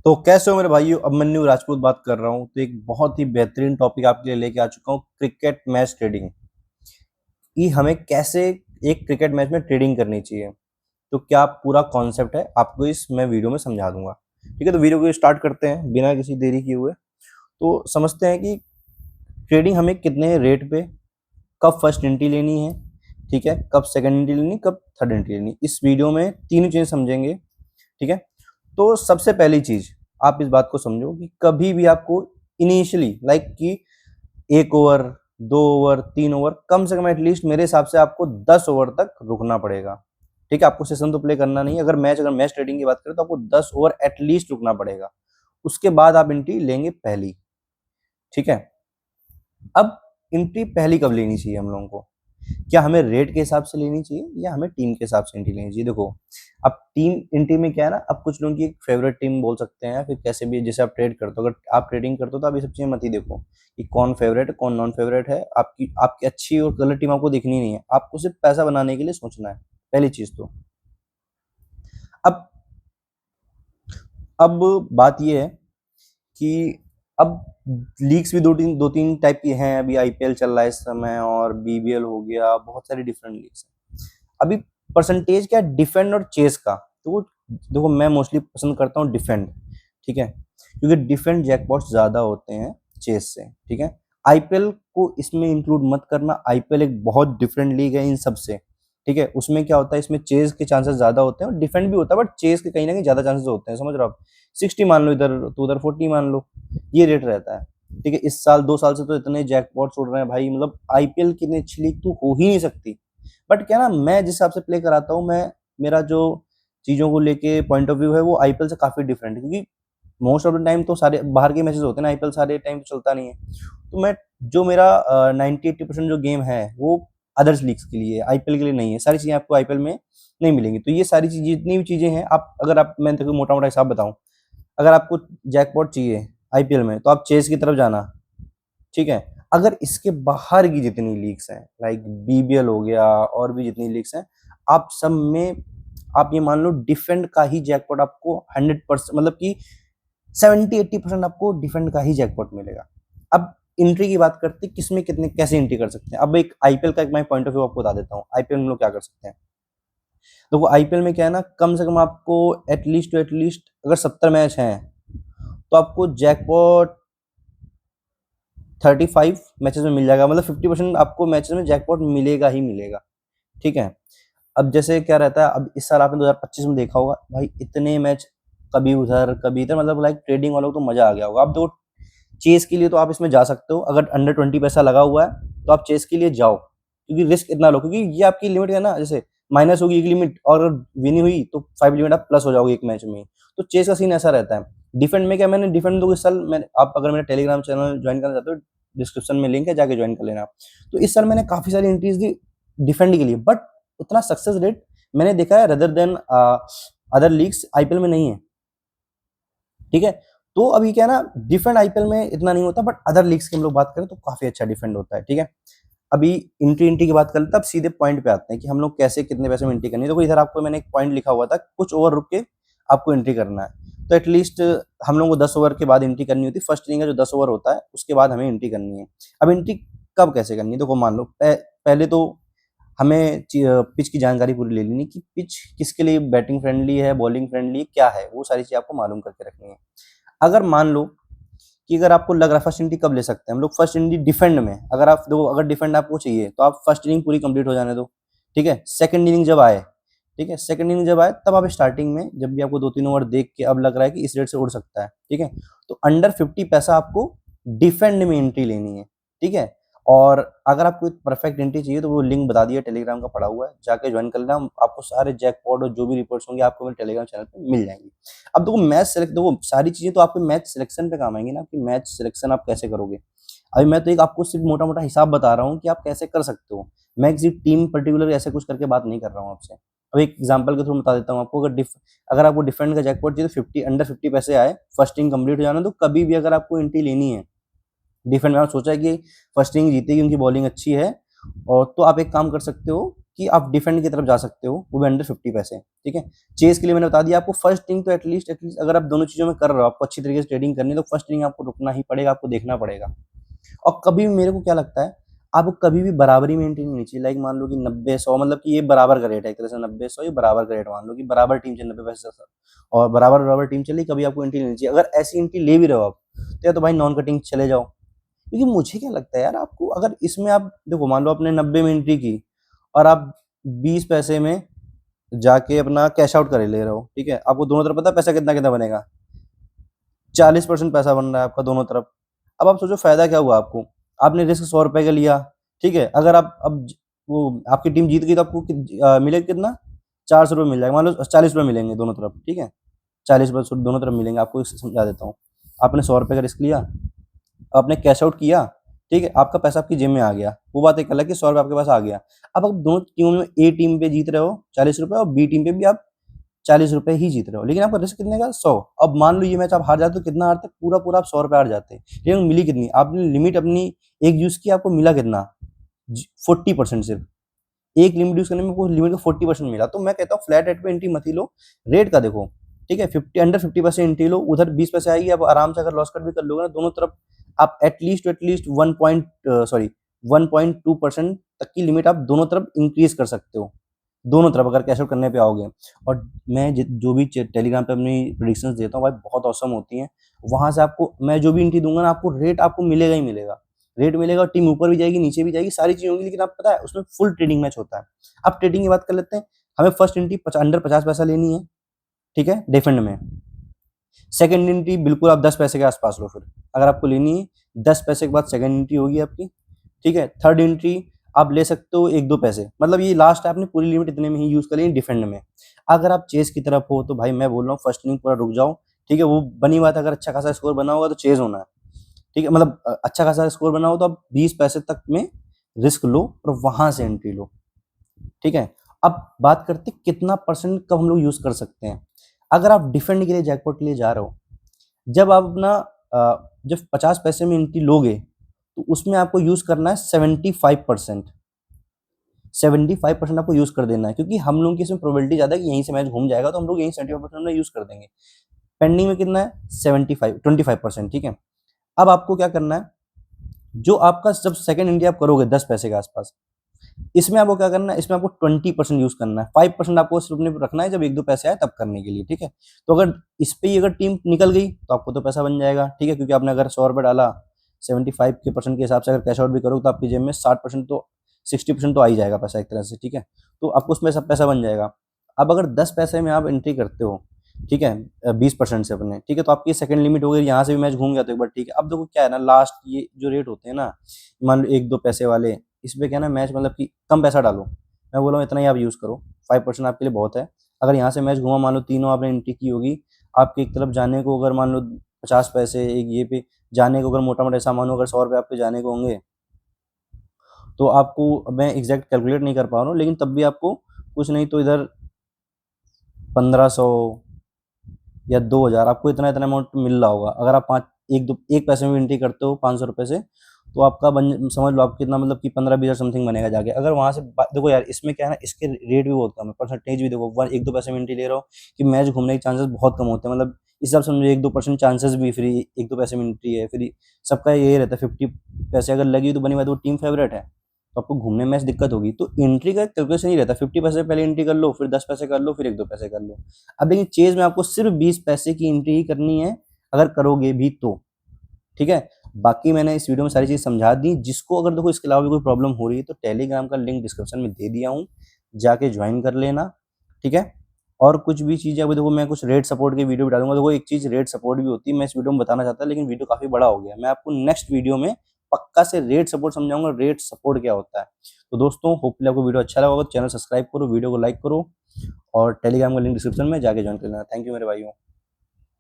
तो कैसे हो मेरे भाइयों। अभिमन्यु राजपूत बात कर रहा हूँ। तो एक बहुत ही बेहतरीन टॉपिक आपके लिए लेके आ चुका हूँ, क्रिकेट मैच ट्रेडिंग। कि हमें कैसे एक क्रिकेट मैच में ट्रेडिंग करनी चाहिए। तो क्या पूरा कॉन्सेप्ट है आपको इस मैं वीडियो में समझा दूंगा। ठीक है, तो वीडियो को स्टार्ट करते हैं बिना किसी देरी किए हुए। तो समझते हैं कि ट्रेडिंग हमें कितने रेट पे, कब फर्स्ट एंट्री लेनी है, ठीक है, कब सेकंड एंट्री लेनी, कब थर्ड एंट्री लेनी। इस वीडियो में तीनों चीजें समझेंगे। ठीक है, तो सबसे पहली चीज आप इस बात को समझो कि कभी भी आपको इनिशियली लाइक कि 1 ओवर, 2 ओवर, 3 ओवर, कम से कम एटलीस्ट मेरे हिसाब से आपको 10 ओवर तक रुकना पड़ेगा। ठीक है, आपको सेशन तो प्ले करना नहीं है। अगर मैच ट्रेडिंग की बात करें तो आपको 10 ओवर एटलीस्ट रुकना पड़ेगा। उसके बाद आप एंट्री लेंगे पहली। ठीक है, अब एंट्री पहली कब लेनी चाहिए हम लोगों को? क्या हमें रेट के हिसाब से लेनी चाहिए या हमें टीम के हिसाब से एंट्री लेनी चाहिए? देखो, अब टीम एंट्री में क्या है ना, अब कुछ लोगों की एक फेवरेट टीम बोल सकते हैं, फिर कैसे भी जैसे आप ट्रेड करते हो। अगर आप ट्रेडिंग करते हो तो आप ये सब चीजें मत ही देखो कि कौन फेवरेट है कौन नॉन फेवरेट है। आपकी आपकी अच्छी और गलत टीम आपको दिखनी नहीं है, आपको सिर्फ पैसा बनाने के लिए सोचना है, पहली चीज तो। अब अब बात ये है कि अब लीग्स भी दो तीन टाइप की हैं। अभी आईपीएल चल रहा है इस समय, और बीबीएल हो गया, बहुत सारी डिफरेंट लीग्स हैं। अभी परसेंटेज क्या है डिफेंड और चेस का, तो वो देखो मैं मोस्टली पसंद करता हूँ डिफेंड। ठीक है, क्योंकि डिफेंड जैकपॉट्स ज्यादा होते हैं चेस से। ठीक है, आईपीएल को इसमें इंक्लूड मत करना, आईपीएल एक बहुत डिफरेंट लीग है इन सब से। ठीक है, उसमें क्या होता है, इसमें चेस के चांसेस ज्यादा होते हैं और डिफेंड भी होता है, बट चेस के कहीं ना कहीं ज्यादा चांसेस होते हैं। समझ रहे हो आप? 60 मान लो इधर तो उधर 40 मान लो, ये रेट रहता है। ठीक है, इस साल 2 साल से तो इतने जैकपॉट्स उड़ रहे हैं भाई, मतलब आईपीएल की इतनी अच्छी लीग तो हो ही नहीं सकती। बट क्या ना, मैं जिस हिसाब से प्ले कराता हूँ, मैं मेरा जो चीजों को लेके पॉइंट ऑफ व्यू है वो आईपीएल से काफी डिफरेंट है, क्योंकि मोस्ट ऑफ द टाइम तो सारे बाहर के मैचेस होते हैं ना, आईपीएल सारे टाइम तो चलता नहीं है। तो मैं जो मेरा 90-80% जो गेम है वो अदर्स लीग्स के लिए, आईपीएल के लिए नहीं है। सारी चीजें आपको आईपीएल में नहीं मिलेंगी। तो ये सारी चीजें जितनी भी चीजें हैं, आप अगर आप मैं देखो मोटा मोटा हिसाब बताऊं, अगर आपको जैकपॉट चाहिए आईपीएल में तो आप चेस की तरफ जाना। ठीक है, अगर इसके बाहर की जितनी लीग्स हैं लाइक बीबीएल हो गया और भी जितनी लीग्स हैं, आप सब में आप ये मान लो डिफेंड का ही जैकपॉट आपको 100%, मतलब कि 70-80% आपको डिफेंड का ही जैकपॉट मिलेगा। अब एंट्री की बात करते हैं, किसमें कितने कैसे एंट्री कर सकते हैं। अब एक आईपीएल का एक मैं पॉइंट ऑफ व्यू आपको बता देता हूँ, आईपीएल में हम लोग क्या कर सकते हैं। देखो आईपीएल में क्या है ना, कम से कम आपको एटलीस्ट अगर 70 मैच हैं तो आपको जैकपॉट 35 मैचेस में मिल जाएगा, मतलब 50% आपको मैचेस में जैकपॉट मिलेगा ही मिलेगा। ठीक है, अब जैसे क्या रहता है, अब इस साल आपने 2025 में देखा होगा भाई, इतने मैच कभी उधर कभी इधर, मतलब लाइक ट्रेडिंग वालों को तो मजा आ गया होगा। अब देखो चेस के लिए तो आप इसमें जा सकते हो, अगर अंडर 20 पैसा लगा हुआ है तो आप चेस के लिए जाओ, क्योंकि रिस्क इतना लो, क्योंकि ये आपकी लिमिट है ना, जैसे माइनस होगी एक लिमिट और अगर विनी हुई तो 5 लिमिट आप प्लस हो जाओगे एक मैच में। तो चेस का सीन ऐसा रहता है। डिफेंड में क्या, मैंने डिफेंड तो इस साल मैंने, आप अगर मेरा टेलीग्राम चैनल ज्वाइन करना चाहते हो, डिस्क्रिप्शन में लिंक है, जाके ज्वाइन कर लेना। तो इस साल मैंने काफी सारी एंट्रीज दी डिफेंड के लिए, बट उतना सक्सेस रेट मैंने देखा है rather than other leagues IPL में नहीं है। ठीक है, तो अभी क्या है ना, डिफेंड आईपीएल में इतना नहीं होता, बट अदर लीग्स की हम लोग बात करें तो काफी अच्छा डिफेंड होता है। ठीक है, अभी एंट्री एंट्री की बात कर लेते हैं, अब सीधे पॉइंट पे आते हैं कि हम लोग कैसे कितने पैसे में एंट्री करनी है। देखो इधर आपको मैंने एक पॉइंट लिखा हुआ था, कुछ ओवर रुक के आपको एंट्री करना है। तो एटलीस्ट हम लोग को 10 ओवर के बाद एंट्री करनी होती है। फर्स्ट इनिंग का जो 10 ओवर होता है उसके बाद हमें एंट्री करनी है। अब एंट्री कब कैसे करनी है, देखो मान लो पहले तो हमें पिच की जानकारी पूरी ले लेनी कि पिच किसके लिए बैटिंग फ्रेंडली है, बॉलिंग फ्रेंडली है, क्या है, वो सारी चीज आपको मालूम करके रखनी है। अगर मान लो कि अगर आपको लग रहा है फर्स्ट इनिंग कब ले सकते हैं हम लोग, फर्स्ट इनिंग डिफेंड में, अगर आप देखो अगर डिफेंड आपको चाहिए तो आप फर्स्ट इनिंग पूरी कंप्लीट हो जाने दो। ठीक है, सेकंड इनिंग जब आए, ठीक है, सेकंड इनिंग जब आए तब आप स्टार्टिंग में जब भी आपको 2-3 ओवर देख के अब लग रहा है कि इस रेट से उड़ सकता है, ठीक है, तो अंडर 50 पैसा आपको डिफेंड में एंट्री लेनी है। ठीक है, और अगर आपको परफेक्ट एंट्री चाहिए तो वो लिंक बता दिया टेलीग्राम का पड़ा हुआ है, जाके ज्वाइन कर लेना। आपको सारे जैकपॉट और जो भी रिपोर्ट्स होंगे आपको मेरे टेलीग्राम चैनल पे मिल जाएंगी। अब देखो मैच सेलेक्ट, देखो सारी चीजें तो आपके मैच सिलेक्शन पे काम आएंगी ना, कि मैच सिलेक्शन आप कैसे करोगे। अभी मैं तो एक आपको सिर्फ मोटा मोटा हिसाब बता रहा हूँ कि आप कैसे कर सकते हो। मैं किसी टीम पर्टिकुलर ऐसे कुछ करके बात नहीं कर रहा हूँ आपसे। अब एक एग्जांपल के थ्रू बता देता हूँ आपको, अगर आपको डिफेंड का जैकपॉट चाहिए तो 50 अंडर 50 पैसे आए, फर्स्ट इनिंग कंप्लीट हो जाना, तो कभी भी अगर आपको एंट्री लेनी है डिफेंड में, आप सोचा है कि फर्स्ट इनिंग जीतेगी, उनकी बॉलिंग अच्छी है, और तो आप एक काम कर सकते हो कि आप डिफेंड की तरफ जा सकते हो, वो भी अंडर 50 पैसे, ठीक है। चेज़ के लिए मैंने बता दिया आपको, फर्स्ट इनिंग तो एटलीस्ट अगर आप दोनों चीज़ों में कर रहे हो, आपको अच्छी तरीके से ट्रेडिंग करनी है, तो फर्स्ट इनिंग आपको रुकना ही पड़ेगा, आपको देखना पड़ेगा। और कभी भी मेरे को क्या लगता है, आपको कभी भी बराबरी मेंटेन नहीं होनी चाहिए। लाइक मान लो कि 90-100 मतलब कि ये बराबर का रेट है, एक तरह से 90-100 ये बराबर का रेट मान लो कि बराबर टीम चल 90 पैसे और बराबर टीम चली, कभी आपको एंट्री लेनी चाहिए। अगर ऐसी एंट्री ले भी रहे हो आप, तो या तो भाई नॉन कटिंग चले जाओ। क्योंकि मुझे क्या लगता है यार, आपको अगर इसमें आप देखो, मान लो आपने 90 में एंट्री की और आप 20 पैसे में जाके अपना कैश आउट कर ले रहे हो, ठीक है। आपको दोनों तरफ पता है पैसा कितना कितना बनेगा, 40% पैसा बन रहा है आपका दोनों तरफ। अब आप सोचो फायदा क्या हुआ आपको, आपने रिस्क 100 रुपए का लिया, ठीक है। अगर आप अब वो आपकी टीम जीत गई तो आपको मिलेगा कितना, 400 रुपये मिल जाएगा, मान लो 40 रुपये मिलेंगे दोनों तरफ, ठीक है। 40 रुपये दोनों तरफ मिलेंगे, आपको समझा देता हूँ। आपने 100 रुपये का रिस्क लिया, आपने कैश आउट किया, ठीक है, आपका पैसा आपकी जेब में आ गया, वो बात एक अलग है, 100 रुपये आपके पास आ गया। अब आप दोनों टीमों में ए टीम पे जीत रहे हो 40 रुपये, और बी टीम पे भी आप 40 रुपये ही जीत रहे हो, लेकिन आपका रिस्क कितने का, 100। अब मान लो ये मैच आप हार जाते हो, कितना हारते, पूरा पूरा आप 100 रुपये हार जाते हैं, लेकिन मिली कितनी, आपने लिमिट अपनी एक यूज की, आपको मिला कितना, 40%। सिर्फ एक लिमिट यूज करने में आपको लिमिट का 40% मिला। तो मैं कहता हूँ फ्लैट रेट पे एंट्री मत ही लो, रेट का देखो, ठीक है। 50 अंडर 50% एंट्री लो, उधर 20 पैसे आएगी, आप आराम से अगर लॉस कट भी कर लोगे ना, दोनों तरफ आप एटलीस्ट 1.2% तक की लिमिट आप दोनों तरफ इंक्रीज कर सकते हो, दोनों तरफ अगर कैश आउट करने पे आओगे। और मैं जो भी टेलीग्राम पे अपनी प्रेडिक्शंस देता हूँ भाई, बहुत औसम होती हैं। वहां से आपको मैं जो भी एंट्री दूंगा ना, आपको रेट आपको मिलेगा ही मिलेगा, रेट मिलेगा। टीम ऊपर भी जाएगी, नीचे भी जाएगी, सारी चीजें होंगी, लेकिन आप पता है उसमें फुल ट्रेडिंग मैच होता है। अब ट्रेडिंग की बात कर लेते हैं। हमें फर्स्ट एंट्री अंडर 50 पैसा लेनी है, ठीक है, डिफेंड में। सेकंड एंट्री बिल्कुल आप 10 पैसे के आसपास लो, फिर अगर आपको लेनी है 10 पैसे के बाद सेकंड एंट्री होगी आपकी, ठीक है। थर्ड एंट्री आप ले सकते हो 1-2 पैसे, मतलब ये लास्ट है, आपने पूरी लिमिट इतने में ही यूज कर ली डिफेंड में। अगर आप चेस की तरफ हो तो भाई मैं बोल रहा हूँ फर्स्ट इनिंग पूरा रुक जाओ, ठीक है। वो बनी बात है, अगर अच्छा खासा स्कोर बना होगा तो चेज होना है, ठीक है। मतलब अच्छा खासा स्कोर बना हो तो आप 20 पैसे तक में रिस्क लो और वहां से एंट्री लो, ठीक है। अब बात करते कितना परसेंट कब हम लोग यूज कर सकते हैं। अगर आप डिफेंड के लिए जैकपॉट के लिए जा रहे हो, जब आप अपना जब 50 पैसे में एंट्री लोगे, तो उसमें आपको यूज करना है 75%। 75% आपको यूज कर देना है, क्योंकि हम लोग की इसमें प्रोबेबिलिटी ज्यादा है कि यहीं से मैच घूम जाएगा, तो हम लोग यहीं 75% में यूज कर देंगे। पेंडिंग में कितना है, 25%, ठीक है। अब आपको क्या करना है, जो आपका जब सेकंड एंट्री आप करोगे 10 पैसे के आसपास, इसमें आपको क्या करना है, इसमें आपको 20% यूज करना है। 5% आपको सिर्फ अपने रखना है, जब 1-2 पैसे आए तब करने के लिए, ठीक है। तो अगर इस पे ही अगर टीम निकल गई तो आपको तो पैसा बन जाएगा, ठीक है, क्योंकि आपने अगर 100 रुपये डाला 75% के हिसाब से अगर कैश आउट भी करोगे तो आपकी जेब में 60% तो 60% तो आ ही जाएगा पैसा एक तरह से, ठीक है। तो आपको उसमें सब पैसा बन जाएगा। अब अगर 10 पैसे में आप एंट्री करते हो, ठीक है, 20% से अपने, ठीक है, तो आपकी सेकंड लिमिट हो गई, यहाँ से भी मैच घूम गया तो एक बार ठीक है। अब देखो क्या है ना, लास्ट ये जो रेट होते हैं ना, मान लो 1-2 पैसे वाले, इसमें क्या है ना, मैच मतलब कि कम पैसा डालो, मैं बोल रहा हूँ इतना ही आप यूज़ करो, 5% आपके लिए बहुत है। अगर यहाँ से मैच घूमा, मान लो तीनों आपने एंट्री की होगी, आपके एक तरफ जाने को अगर मान लो 50 पैसे, एक ये पे जाने को अगर मोटा मोटा ऐसा मानो, अगर 100 रुपये आपके जाने को होंगे, तो आपको मैं एग्जैक्ट कैलकुलेट नहीं कर पा रहा हूँ, लेकिन तब भी आपको कुछ नहीं तो इधर 1500 या 2000 आपको इतना इतना अमाउंट मिल रहा होगा। अगर आप एक पैसे में एंट्री करते हो 500 रुपये से, तो आपका समझ लो आप कितना, मतलब कि 15-20 समथिंग बनेगा जाके। अगर वहाँ से देखो यार, इसमें क्या है ना, इसके रेट भी बहुत कम है, परसेंटेज भी देखो, 1-2 पैसे में एंट्री ले रहा हो कि मैच घूमने के चांसेस बहुत कम होते हैं। मतलब इस हिसाब से समझो 1-2% चांसेस भी फ्री, 1-2 पैसे में एंट्री है फ्री, सबका यही रहता है। 50 पैसे अगर लगी तो बनी बात, वो टीम फेवरेट है, तो आपको घूमने में दिक्कत होगी। तो एंट्री का कैलकुलेशन नहीं रहता, 50 पैसे पहले एंट्री कर लो, फिर 10 पैसे कर लो, फिर 1-2 पैसे कर लो। अब लेकिन चेज में आपको सिर्फ 20 पैसे की एंट्री ही करनी है, अगर करोगे भी तो, ठीक है। बाकी मैंने इस वीडियो में सारी चीज समझा दी। जिसको अगर देखो इसके अलावा भी कोई प्रॉब्लम हो रही है, तो टेलीग्राम का लिंक डिस्क्रिप्शन में दे दिया हूँ, जाके ज्वाइन कर लेना, ठीक है। और कुछ भी चीज़ अभी देखो, मैं कुछ रेट सपोर्ट की वीडियो भी डालूंगा। देखो एक चीज़ रेट सपोर्ट भी होती है, मैं इस वीडियो में बताना चाहता, लेकिन वीडियो काफ़ी बड़ा हो गया। मैं आपको नेक्स्ट वीडियो में पक्का से रेट सपोर्ट समझाऊंगा, रेट सपोर्ट क्या होता है। तो दोस्तों, होपफुली आपको वीडियो अच्छा लगा होगा, तो चैनल सब्सक्राइब करो, वीडियो को लाइक करो, और टेलीग्राम का लिंक डिस्क्रिप्शन में जाके ज्वाइन कर लेना। थैंक यू मेरे भाइयों।